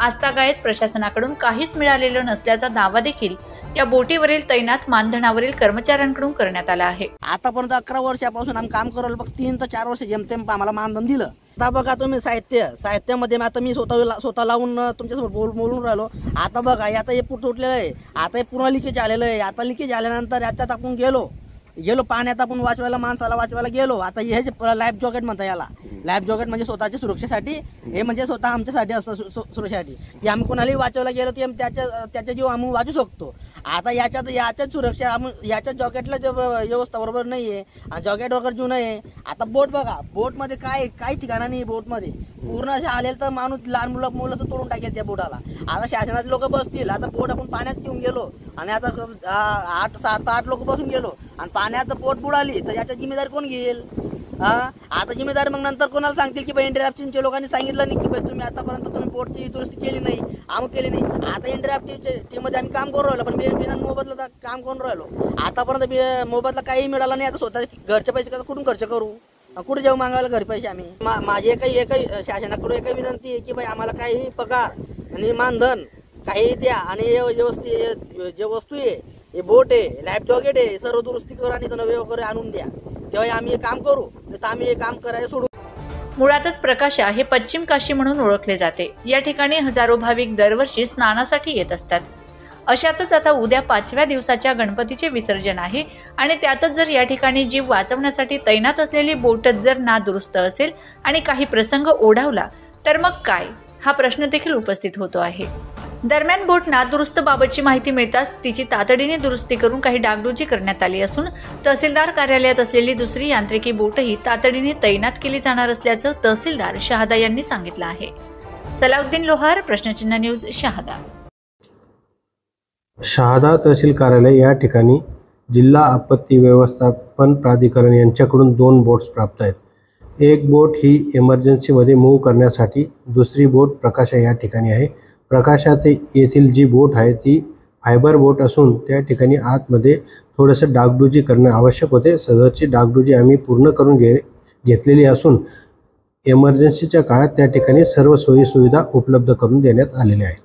आजतागायत प्रशासनाकडून काहीच मिळालेलं नसल्याचा दावा देखील या बोटीवरील तैनात मानधनावरील कर्मचाऱ्यांकडून करण्यात आला आहे। आतापर्यंत 11 वर्षापासून आम्ही काम करलो, फक्त 3 ते 4 वर्ष जेमतेम आम्हाला मानधन दिलं। आता बघा तुम्ही साहित्यामध्ये आता मी स्वतः लावून तुमच्यासमोर बोलून राहिलो। आता बघा आता हे तुटलेलं आहे, आता हे पूर्ण लिकेज आलेलं आहे। आता लिकेज आल्यानंतर याच्यात आपण गेलो पाण्यात आपण वाचवायला, माणसाला वाचवायला गेलो। आता हे जे लाईफ जॉकेट म्हणता, याला लाईफ जॉकेट म्हणजे स्वतःच्या सुरक्षेसाठी, हे म्हणजे स्वतः आमच्यासाठी असतं सुरक्षेसाठी, की आम्ही कोणालाही वाचवायला गेलो की त्याच्या जीव आम्ही वाचू शकतो। आता याच्यात सुरक्षा याच्या जॉकेटला व्यवस्था बरोबर नाही आहे आणि जॉकेट वगैरे जुनं आहे। आता बोट बघा, बोटमध्ये काही ठिकाणा नाही, बोटमध्ये पूर्ण असे आलेलं तर माणूस लहान मुलं तर तोडून टाकेल त्या बोटाला। आता शासनाचे लोक बसतील, आता बोट आपण पाण्यात घेऊन गेलो आणि आता 7-8 लोक बसून गेलो आणि पाण्यात बोट बुडाली तर याची जिम्मेदारी कोण घेईल? आता जिम्मेदारी मग नंतर कोणाला सांगतील की बाई इंटरॅप्टिव्हच्या लोकांनी सांगितलं नाही की बाई तुम्ही आतापर्यंत बोटची दुरुस्ती केली नाही, आम्ही केली नाही। आता इंटरॅप्टिव्हच्या टीममध्ये आम्ही काम करू राहिलो, पण बिना मोबदला काम करून राहिलो। आतापर्यंत मोबदला काही मिळाला नाही। आता स्वतः घरचे पैसे कुठून खर्च करू, कुठे जाऊ मागायला घरी पैसे आम्ही? माझी एकही शासनाकडून एकही विनंती आहे की बाई आम्हाला काही पगार आणि मानधन काही द्या आणि व्यवस्थित जे वस्तू आहे, हे बोट आहे, लाईफ जॉकेट आहे, सर्व दुरुस्ती करा आणि नवे वगैरे आणून द्या, तेव्हा आम्ही हे काम करू, तर आम्ही हे काम करायला सोडू। मुळातच प्रकाशा हे पश्चिम काशी म्हणून ओळखले जाते। या ठिकाणी हजारो भाविक दरवर्षी स्नानासाठी येत असतात। अशातच आता उद्या 5व्या दिवसाच्या गणपतीचे विसर्जन आहे आणि त्यातच जर या ठिकाणी जीव वाचवण्यासाठी तैनात असलेली बोटच जर नादुरुस्त असेल आणि काही प्रसंग ओढावला तर मग काय, हा प्रश्न देखील उपस्थित होतो आहे। दरम्यान बोट नादुरुस्त बाबतची माहिती मिळताच तिची तातडीने दुरुस्ती करून काही डागडुजी करण्यात आली असून तहसीलदार कार्यालयात असलेली दुसरी यांत्रिकी बोटही तातडीने तैनात केली जाणार असल्याचं तहसीलदार शहादा यांनी सांगितलं आहे। सलाउद्दीन लोहार, प्रश्नचिन्ह न्यूज, शहादा। शहादा तहसील कार्यालय या ठिकाणी जिल्हा आपत्ती व्यवस्थापन प्राधिकरण यांच्याकडून 2 बोट्स प्राप्त आहेत। एक बोट ही इमर्जन्सीमध्ये मूव्ह करण्यासाठी, दुसरी बोट प्रकाशा या ठिकाणी आहे। प्रकाशा येथील जी बोट आहे ती फायबर बोट असून त्या ठिकाणी आतमध्ये थोडंसं डागडुजी करणे आवश्यक होते। सदरची डागडुजी आम्ही पूर्ण करून घेतलेली असून इमर्जन्सीच्या काळात त्या ठिकाणी सर्व सोयी सुविधा उपलब्ध करून देण्यात आलेल्या आहेत।